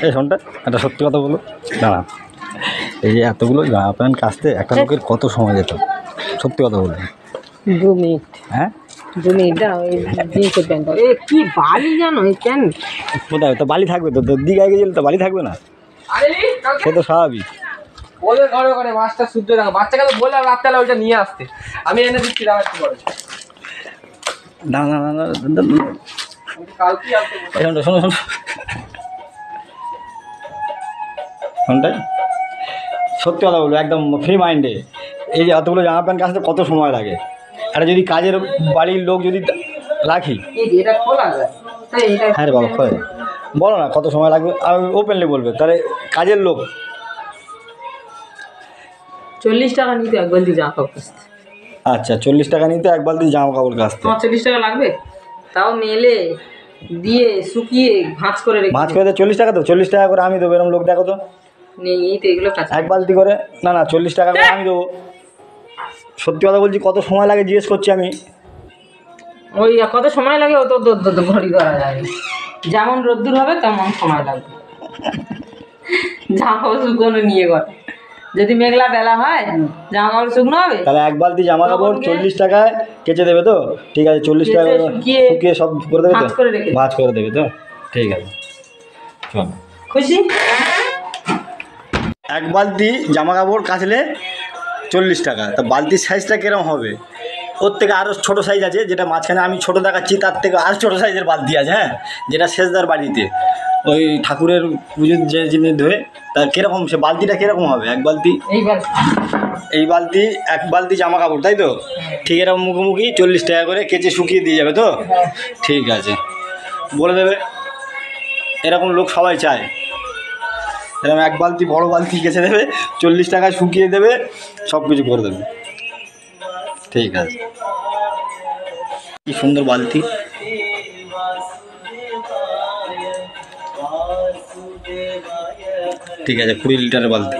এই শোনটা একটা সত্যি কথা বলো না না, এই যে এতগুলো জামা প্যান্ট কাচতে একটা লোকের কত সময় যেত? সত্যি কথা বলুন। 2 মিনিট। হ্যাঁ 2 মিনিট দাও, এই জিন্সের প্যান্টটা কি বালি জানো এই প্যান্ট। কোথায় তো বালি থাকবে, তো দীঘায় গেলে তো বালি থাকবে না, সে তো স্বাভাবিক। বলে ঘরে ঘরে মাছটা শুদ্ধ রাখো, বাচ্চাকে তো বললাম রাত্রেবেলা ওইটা নিয়ে আসতে, আমি এনে দিচ্ছি রাখতে পারে। না না না না, কালকে আসতে এই শোনো শোনো শোনো শোনটাই সত্যি কথা বলবো একদম ফ্রি মাইন্ডে। এই যে এতগুলো জামা প্যান্ট কাচতে কত সময় লাগে? এটা যদি কাজের বাড়ির লোক যদি রাখি, এটা খোলা যায় তাই এটা। হ্যাঁ রে বাবা খোলে, বলো না কত সময় লাগবে, আর ওপেনলি বলবে তাহলে কাজের লোক। 40 টাকা নিতে এক বালতি জামা কাপড় কাচতে। আচ্ছা 40 টাকা নিতে এক বালতি জামা কাপড় কাচতে? তোমার 40 টাকা লাগবে? তাও মেলে দিয়ে শুকিয়ে ভাঁজ করে রেখে ভাঁজ করে দেয় 40 টাকা? তো 40 টাকা করে আমি দেবো, এরকম লোক দেখো তো নেই, এই তো এগুলো কাজ এক বালতি করে। না না 40 টাকা করে আমি দেবো। সত্যি কথা বলছি, কত সময় লাগে জিজ্ঞেস করছি আমি। ওই কত সময় লাগে ও তো ঘড়ি ধরা যায়, যেমন রোদ্দুর হবে তেমন সময় লাগবে জামা কাপড় শুকনো নিয়ে ঘরে। যদি মেঘলা বেলা হয় জামা কাপড় শুকনো হবে, তাহলে এক বালতি জামা কাপড় 40 টাকায় কেচে দেবে তো? ঠিক আছে 40 টাকা শুকিয়ে সব করে দেবে তো, ভাঁজ করে দেবে তো? ঠিক আছে চল। খুশি? এক বালতি জামা কাপড় কাচলে 40 টাকা, তা বালতির সাইজটা কিরম হবে? ওর থেকে আরও ছোটো সাইজ আছে, যেটা মাঝখানে আমি ছোটো দেখাচ্ছি তার থেকে আরও ছোটো সাইজের বালতি আছে, হ্যাঁ, যেটা শেষদার বাড়িতে ওই ঠাকুরের পুজোর যে জিনিস ধরে, তার কীরকম সে বালতিটা কীরকম হবে? এক বালতি, এই বালতি এক বালতি জামা কাপড়, তাই তো? ঠিক এরকম মুখোমুখি 40 টাকা করে কেচে শুকিয়ে দিয়ে যাবে তো? ঠিক আছে বলে দেবে, এরকম লোক সবাই চায়। এরকম এক বালতি বড় বালতি কেচে দেবে, 40 টাকায় শুকিয়ে দেবে, সব কিছু করে দেবে। ঠিক আছে, কি সুন্দর বালতি। ঠিক আছে 20 লিটারের বালতি।